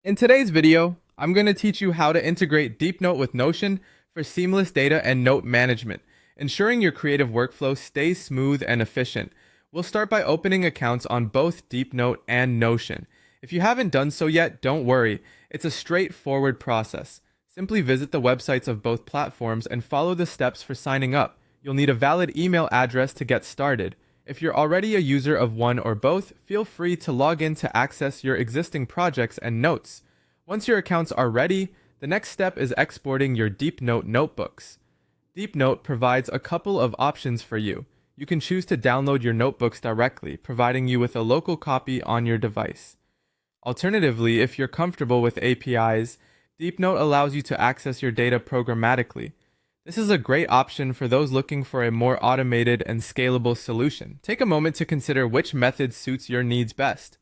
In today's video, I'm going to teach you how to integrate Deepnote with Notion for seamless data and note management, ensuring your creative workflow stays smooth and efficient. We'll start by opening accounts on both Deepnote and Notion. If you haven't done so yet, don't worry. It's a straightforward process. Simply visit the websites of both platforms and follow the steps for signing up. You'll need a valid email address to get started. If you're already a user of one or both, feel free to log in to access your existing projects and notes. Once your accounts are ready, the next step is exporting your Deepnote notebooks. Deepnote provides a couple of options for you. You can choose to download your notebooks directly, providing you with a local copy on your device. Alternatively, if you're comfortable with APIs, Deepnote allows you to access your data programmatically. This is a great option for those looking for a more automated and scalable solution. Take a moment to consider which method suits your needs best.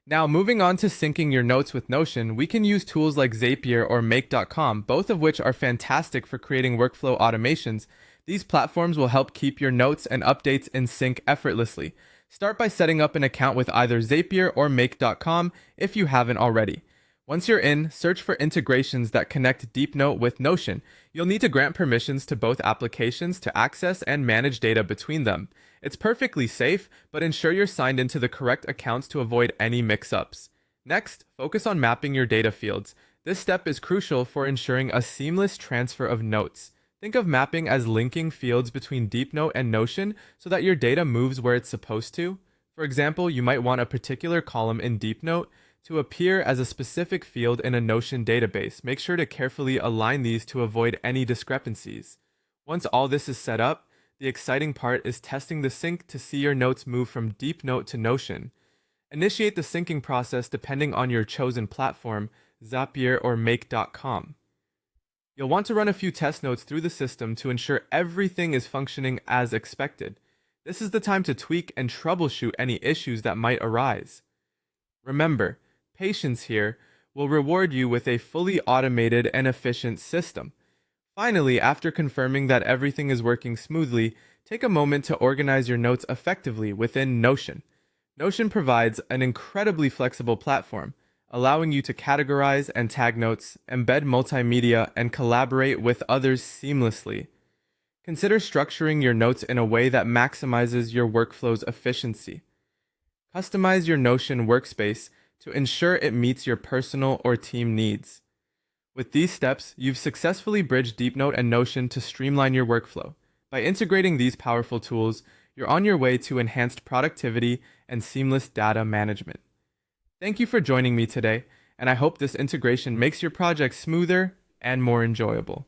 Now, moving on to syncing your notes with Notion, we can use tools like Zapier or Make.com, both of which are fantastic for creating workflow automations. These platforms will help keep your notes and updates in sync effortlessly. Start by setting up an account with either Zapier or Make.com if you haven't already. Once you're in, search for integrations that connect Deepnote with Notion. You'll need to grant permissions to both applications to access and manage data between them. It's perfectly safe, but ensure you're signed into the correct accounts to avoid any mix-ups. Next, focus on mapping your data fields. This step is crucial for ensuring a seamless transfer of notes. Think of mapping as linking fields between Deepnote and Notion so that your data moves where it's supposed to. For example, you might want a particular column in Deepnote to appear as a specific field in a Notion database. Make sure to carefully align these to avoid any discrepancies. Once all this is set up, the exciting part is testing the sync to see your notes move from Deepnote to Notion. Initiate the syncing process depending on your chosen platform, Zapier or Make.com. You'll want to run a few test notes through the system to ensure everything is functioning as expected. This is the time to tweak and troubleshoot any issues that might arise. Remember, patience here will reward you with a fully automated and efficient system. Finally, after confirming that everything is working smoothly, take a moment to organize your notes effectively within Notion. Notion provides an incredibly flexible platform, allowing you to categorize and tag notes, embed multimedia, and collaborate with others seamlessly. Consider structuring your notes in a way that maximizes your workflow's efficiency. Customize your Notion workspace to ensure it meets your personal or team needs. With these steps, you've successfully bridged Deepnote and Notion to streamline your workflow. By integrating these powerful tools, you're on your way to enhanced productivity and seamless data management. Thank you for joining me today, and I hope this integration makes your project smoother and more enjoyable.